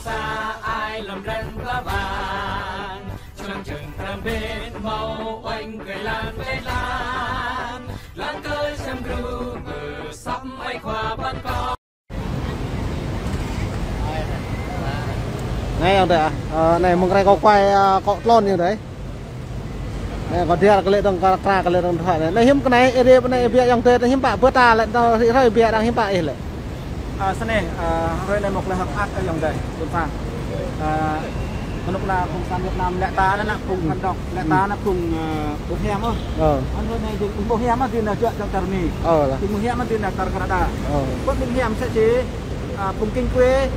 xa ai làm răng lá vàng trong chừng trầm bên màu oanh cười lan về lan cơi xem ru bờ sắp ai qua ban con ngay không đấy à? Này một cái có quay có lon như đấy này còn theo là cái lệ đồng cái lệ đồng thoại này hiếm cái này area này việc trong tết hiếm bạ bữa ta lại tao thì thôi việc đang hiếm bạ ấy lại sau này rồi này một là hợp ác ở dòng đây tuần phàng lúc là cùng sang Việt Nam lẽ ta nó là cùng hoạt động lẽ ta nó cùng bố hẻm thôi anh hôm nay thì bố hẻm mà tiền là chuyện trong Tây Mỹ thì bố hẻm mà tiền là Canada bất bố hẻm sẽ chế cùng kinh quê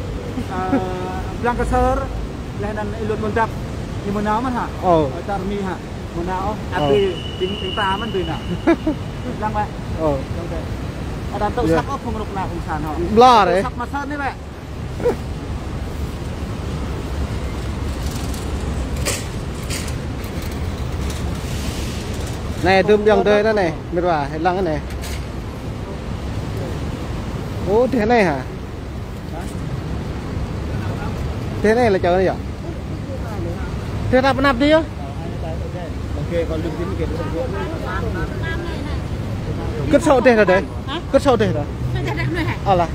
Lancaster là đàn luôn buồn tập thì muốn nào mà hả ở Tây Mỹ hả muốn nào đi tính taมันđi nào lăng vậy ở đàn tàu sắp không lúc nào cùng sàn họ lo đấy sắp mà sơn đấy vậy này tôm dòng tươi đó này biết bà hay lăng cái này ố thế này hả thế này là chờ gì ạ thế ta nạp đi á cất sâu thế rồi đấy cất sâu thế rồi là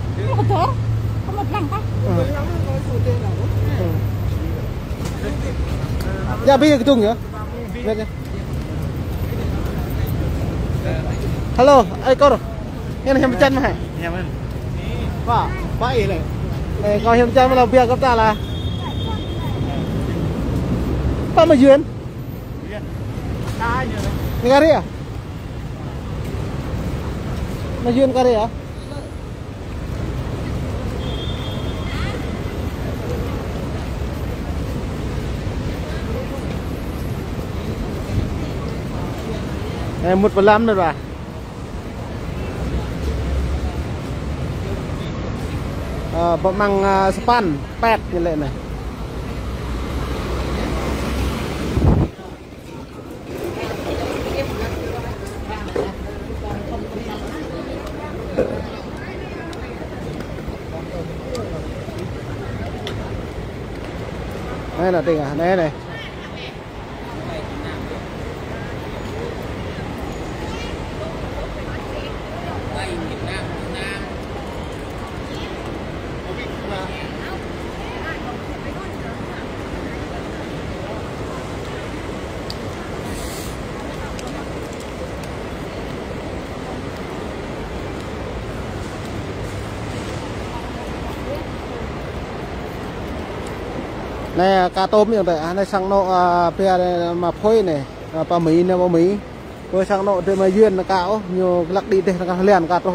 dạ bây giờ cái tung nhá hello ai con rồi nghe là hiểm chân mà hả vậy này này coi hiểm chân mà làm việc của ta là ta mà duyên cái gì à mà duyên cái gì à này 1/5 rồi bà bọn măng span pet như lệ này đây là tình à đây này này cá tôm như vậy này sang nọ pe mà phơi này pa mì này pa mì rồi sang nọ thì mà duyên là cáo nhiều lắc đi thì là liền cá to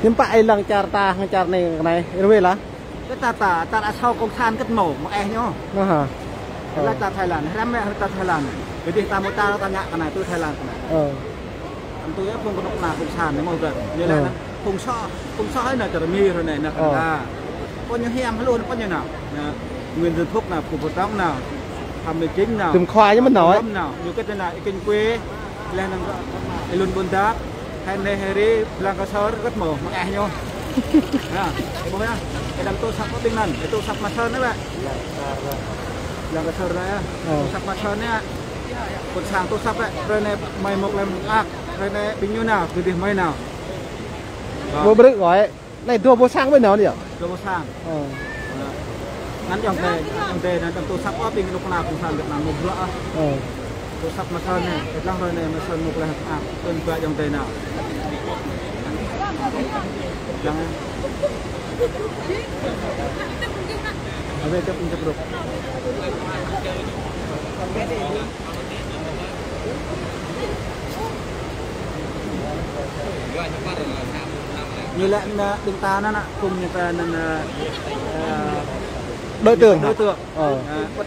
nhưng phải lần char ta char này rồi là cái ta đã sau công than cất mổ một em nhá là ta Thái Lan em mẹ ta Thái Lan cái đi ta một ta nhạ cái này tôi Thái Lan tôi không có động nào công sản đấy mọi người như là không so hay là chợ mi rồi này là có những hem luôn có như nào nguyên dân thuốc nào phục vụ tóc nào làm mình chính nào từng khoai với mình nói nào nhiều cái tên là kinh quê lên luôn buôn đáp hay này hay Lancaster rất mổ mọi ai nhau bố nhá cái đám tô sắp có tinh thần cái tô sắp mặt sơn đấy bạn Lancaster đấy tô sắp mặt sơn đấy còn sang tô sắp đấy rồi này mày một lần rồi này bình như nào từ điểm mày nào vô bự gọi này tua vô sang bên nào nhỉ tua vô sang ngắn dòng tề là tô sắp có bình lúc nào cũng sang Việt Nam một bữa tô sắp mặt sơn này cái răng rồi này mặt sơn một lần tên vợ dòng tề nào jangan ada tetap bro như là chúng ta nó cùng như ta là đối tượng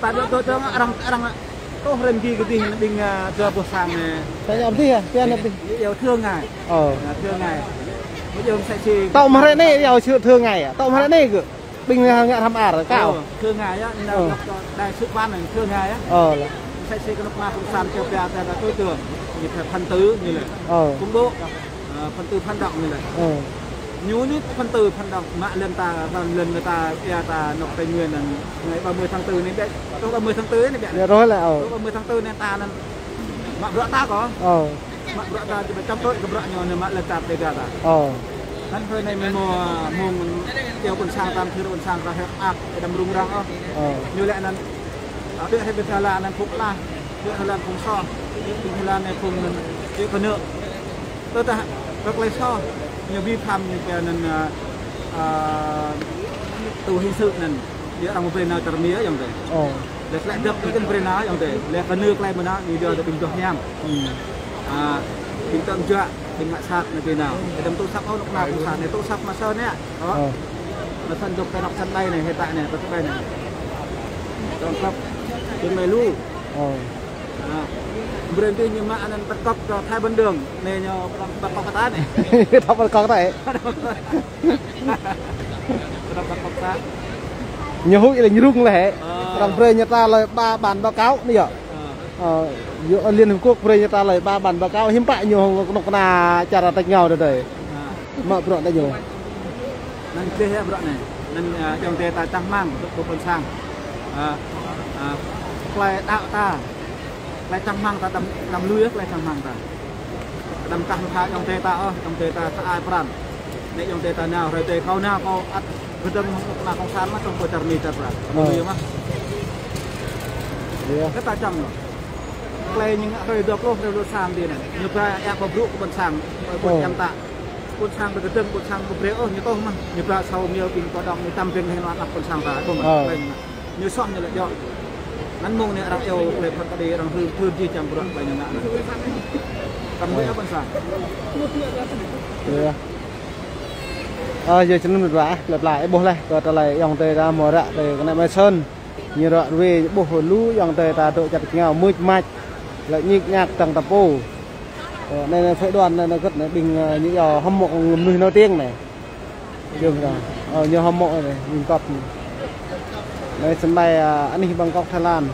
ta đối tượng orang có rem gì cái gì mình giờ buổi sáng này cái gì à cái gì yêu thương ngài thương ngài bây giờ sẽ chỉ tao mà thế này yêu thương ngày à tao mà thế này cứ bình thường ngạ thăm ả rồi cao thương ngài á đại sứ quan này thương ngài á sẽ cái lúc nào cũng san cho là đối tượng như phân tứ như này cũng bộ phân tứ phản động như này nhú nít phân từ phân đọc mạ lần ta lần người ta nộp tây nguyên là ngày 30 tháng 4 nên đấy lúc 30 tháng 4 này bạn rồi là lúc 30 tháng 4 nên ta nên mạ vợ ta có mạ vợ ta chỉ phải trong tối gặp vợ nhau nên mạ lần ta để ra taนั่นเคยในเมนูมุงเกี่ยวกับช่างตามคือคนช่างเราให้อักดำรุงรังอยู่แหละนั้นเพื่อให้เป็นทารานั้นพุกล่าเพื่อทาราคงซ่อเป็นทาราในคงนั้นเยอะกว่าเนื้อตัวแต่รักเลยซ่ออย่างวิพามอย่างแกนั้นตัวหินสึกนั้นเดี๋ยวเรามาเป็นนาจารย์เมียอย่างเดียวแล้วแหละเด็กที่เป็นเป็นนาอย่างเดียวแล้วก็เนื้อใกล้มานะมีเดียวจะเป็นตัวแยมเป็นต้นเจ้าเป็นมาสักในปีnào cái đầm tu sắp ao lúc nào cũng sạt này tu sắp mà sơn nè đó mà sơn dục cái nọc sân đây này hiện tại này tôi đây này trong cấp trên mày lu bền tin nhưng mà anh bắt cóc thay bên đường này nhờ bắt cóc cái tát này thắp bắt cóc này bắt cóc tát nhiều hụi là như rung lẻ rằng về nhà ta lời 3 bản báo cáo này ạ Liên Hợp Quốc về ta lời 3 bản báo cáo hiếm bại nhiều nọc na chả là tách nhau được đấy mà bữa đây nhiều nên chơi hết bữa này nên trong thế ta tăng mang của con sang lại đạo ta lại tăng mang ta đâm lưới lại tăng mang ta đâm tăng phá trong thế ta sẽ ai phản để trong thế ta nào rồi thế câu nào câu ăn betul là không san mà trong cơ thể mình tập ra nhiều mà cái ta chậm play nhưng rồi được luôn rồi sang đi này như vậy em có rượu con sang em tạ con sang được cái con sang một rễ như tôi mà như vậy sau nhiều tiền có đồng như trăm tiền hay là con sang ta không như son như là do nắn mông này đang yêu về Phật đi đang thư chi chậm của bạn như vậy cầm với con sang giờ chúng mình lặp lại bố này rồi ta lại dòng tề ra mùa rạ để cái này mai sơn như đoạn về bố hồi lú dòng tề ta độ chặt nghèo mui mạch lại nhịp nhạc tầng tập bù đây là phẫu đoàn này là rất là bình những giờ hâm mộ người nói tiếng này đường rồi nhiều hâm mộ này mình cọp đây sân bay anh đi Bangkok Thái Lan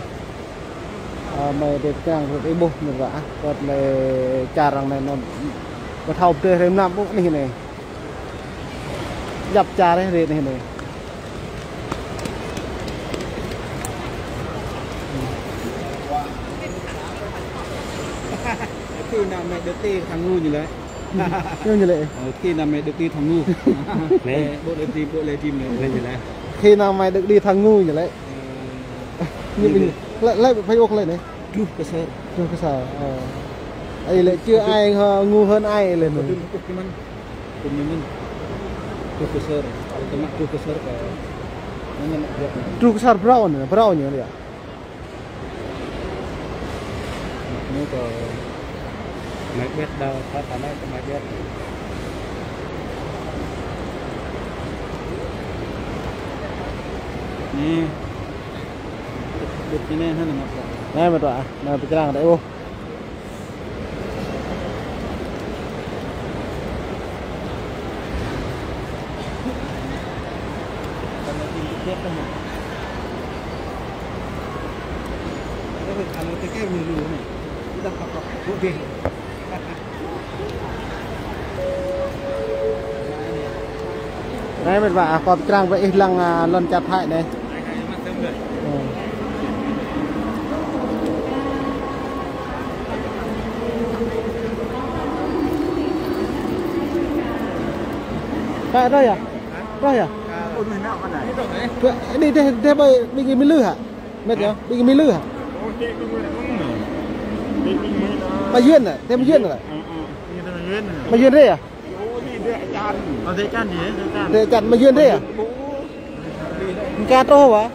mày để càng rồi cái bố mình vả còn này trà rằng này nó có thầu tươi thêm năm cũng như này dập trà đấy này này khi nào mẹ được ti thằng ngu như đấy như vậy khi nào mẹ được đi thằng ngu bộ lệ tim này như thế khi nào mày được đi thằng ngu như vậy như mình lại phải ốc lên này chú cái sơ ấy lại chưa ai ngu hơn ai lên rồi truk besar brown như vậy nó có máy bét đâu có phải nói máy bét nè được như này hơn là một này mà tọa mà bị cái đấy ô cái nhiều lúa này chúng ta học ok này mình vả còn trang vậy lăng lần chặt hại này Tại đây à? Đây à? Đi thế bây đi cái lư hả? Mệt nhá, đi cái lư hả? Mà duyên à? Thêm duyên rồi. Mà duyên đây à? Để chăn mà duyên đây à? Cá tô hả?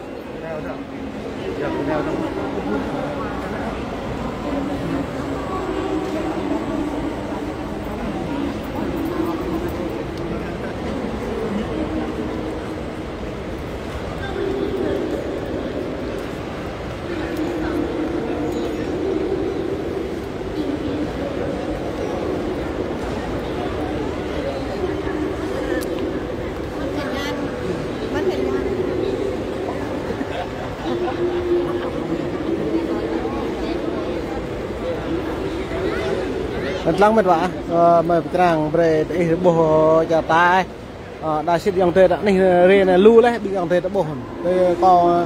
Lăng mệt vả mà trang về để bố cho ta đa ship dòng tê đã này rê này lưu đấy bị dòng tê đã bổ đây có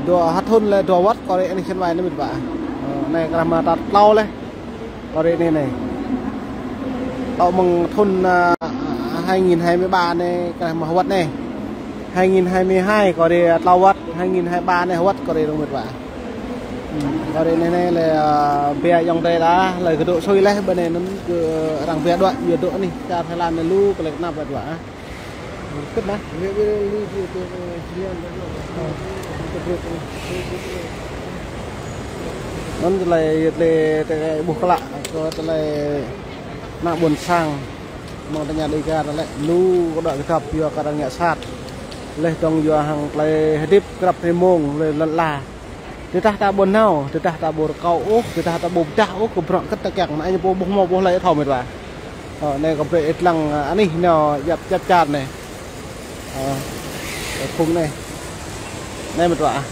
đồ hát thôn là đồ vắt có đây anh xem bài nó bị vạ này làm mà đặt lau đấy có đây này tạo bằng thôn 2023 này cái mà vắt này 2022 có đây lau vắt 2023 này vắt có đây đồng biệt vạ có đây này là bè dòng tê đã lời cái độ sôi lấy bên này nó rằng bè đoạn nhiệt độ này ra Thái Lan này lưu cái này nằm vặt vạ cất đấy nó lại để buộc lại có lại nặng buồn sang mà nhà đi ra lại lu có đoạn cái cặp vừa cả đang nhẹ sát lên trong vừa hàng lại tiếp gặp thêm mông lên lăn là người ta buồn nào người ta buồn cầu ốc người ta buồn chảo cũng rộng cất kẹt mà anh buồn mò lại thò mệt vào này có vẻ ít lăng anh ấy nào dập chặt này khung này này một quả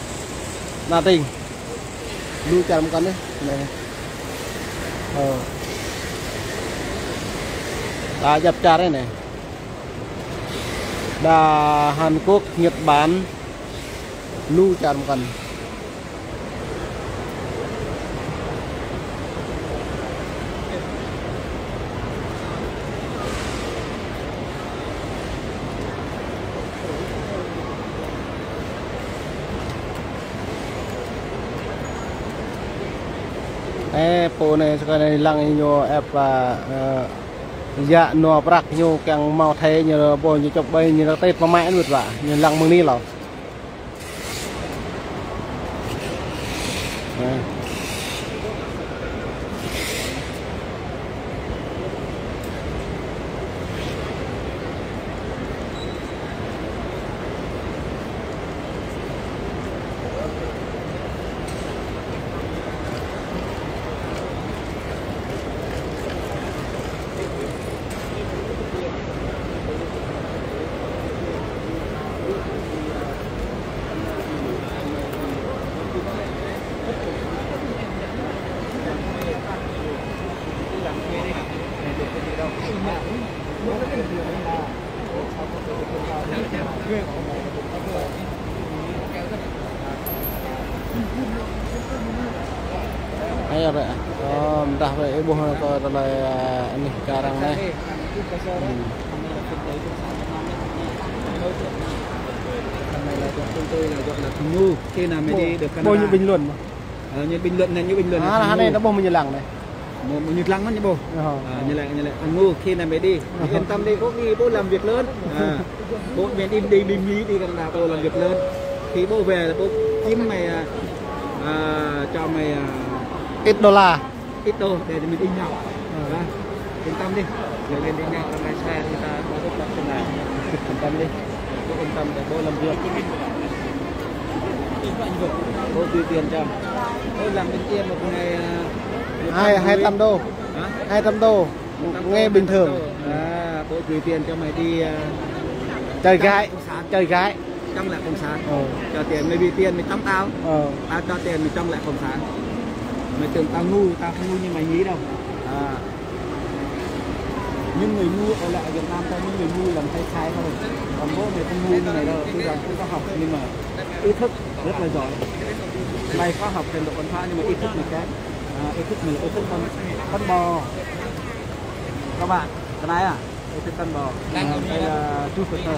là tình lưu chặt một con đấy này đã dập chặt đây này đà Hàn Quốc Nhật Bản lưu chặt một con po này sekarang hilang nyo apa dạ nọ bạc nyo càng mau thay như po như chụp bay như nó tết mà mãi được vậy như lăng mừng đi lẩu Ayo Pak. Entah Pak ibu kalau ini sekarang nih. Ngu khi nào mới đi được Canada. Bao nhiêu bình luận mà? Như bình luận này như bình luận. À, này nó bao nhiêu lằng này? Một nhật lăng mất như bố. Như lại ngu khi nào mới đi. Yên tâm đi, bố làm việc lớn. Bố về đi Mỹ đi Canada bố làm việc lớn. Khi bố về là bố kiếm mày cho mày ít đô la ít đô để mình đi nhau. Yên tâm đi, giờ lên đi nhau trong lái xe người ta có tốt lắm trên này. Yên tâm đi, bố yên tâm để bố làm việc. Bố tùy tiền cho. Bố làm bên kia một ngày 200 đô. 200 đô. Nghe bình thường. Bố tùy tiền cho mày đi chơi gái. Trong lại cộng sản. Cho tiền mày vì tiền mày trong tao. Tao cho tiền mày trong lại cộng sản. Mày tưởng tao ngu không ngu như mày nghĩ đâu. Nhưng người ngu ở lại Việt Nam tao những người ngu làm sai thôi. Còn bố mày không ngu như này đâu. Tuy rằng không có học nhưng mà ý thức rất là giỏi. Mày có học trình độ văn hóa nhưng mà ý thức mày kém. Ý thức con bò. Các bạn, cái này à? Ý thức con bò. Đây là chú Phật Thờ.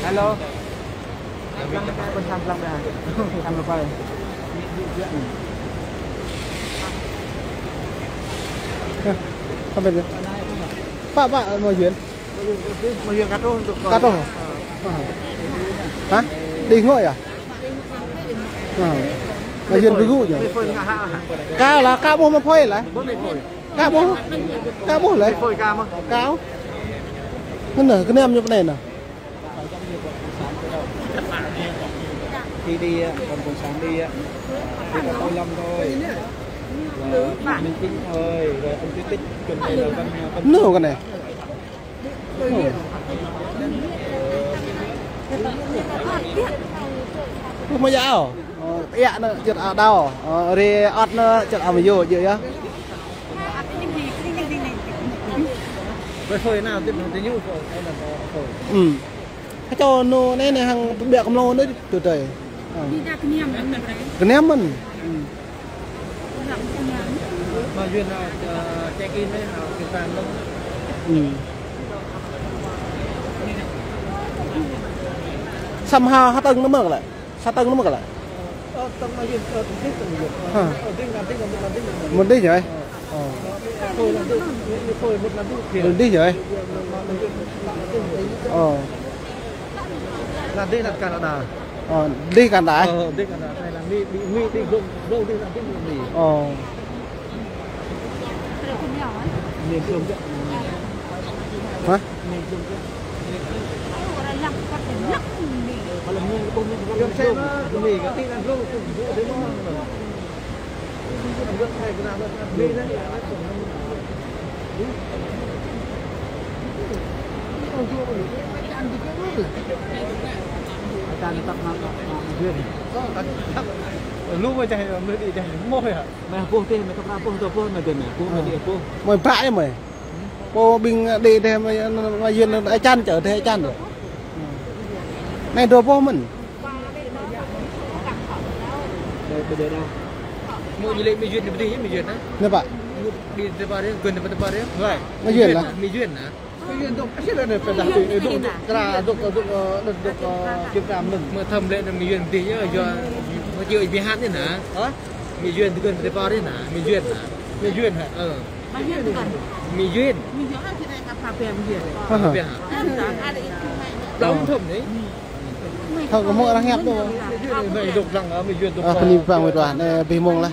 Hello. Con tham lắm đây. Tham là phải. Không biết gì. Pak mau duyên. Mau duyên cắt đâu? Hả? Đi ngồi à? Mau duyên với gu nhỉ? Cao bố mà phơi lại. Cao bố lại. Cao. Cái này cái nem như thế này nè. Khi đi còn sáng đi có tôi lâm thôi. Mình tính thôi, rồi ông cứ tích chuẩn bị là con nửa cái này. Không bao giờ dạ nó chật ở đâu rồi ọt nó chật ở mình vô vậy á với phơi nào tiếp nó nhu phơi hay là phơi cái cho nó này này hàng bẹ cầm lô nữa từ trời đi ra cái niềm mình đấy cái ném mình mà duyên là check in đấy nào cái bàn đâu xăm ha hát tầng nó mở lại sát tầng nó mở lại tầng mà duyên tích một đi vậy phơi làm phơi một làm đừng đi vậy làm đi là Canada đi Canada đi Canada này là bị nguy đi đâu đi làm cái gì miền Trung chứ hả miền Trung chứ mà làm miền Trung cái xem mì cái tin ăn luôn thế nó làm hay cái nào mì đấy Akan tak nak duyên. Lu mà chạy mới đi chạy môi à? Mày pô thế mày không pô pô mày tiền mày pô mày đi pô. Mày phá đấy mày. Pô bình đi thế mày duyên ai chăn chở thế chăn rồi. Này đồ pô mình. Đây đâu? Mua như lấy mày duyên đi mày duyên á? Nè bạn. Đi tới ba đấy, gần tới ba đấy. Rồi. Mày duyên là? Mày duyên à? Duyên dok, asyik ada pada dok kera dok Việt Nam mình mà thầm lên là mình duyên tí nhá do nó chịu bị hát thế nè mình duyên từ gần tới bao đấy nè mình duyên hả mình duyên hả mình duyên đóng thầm đấy không có mua đang hẹp đâu vậy đục rằng mình duyên phần vàng về đoàn này vì mông này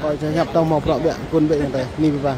coi cho hẹp trong một loại biển quân bị như thế ni vàng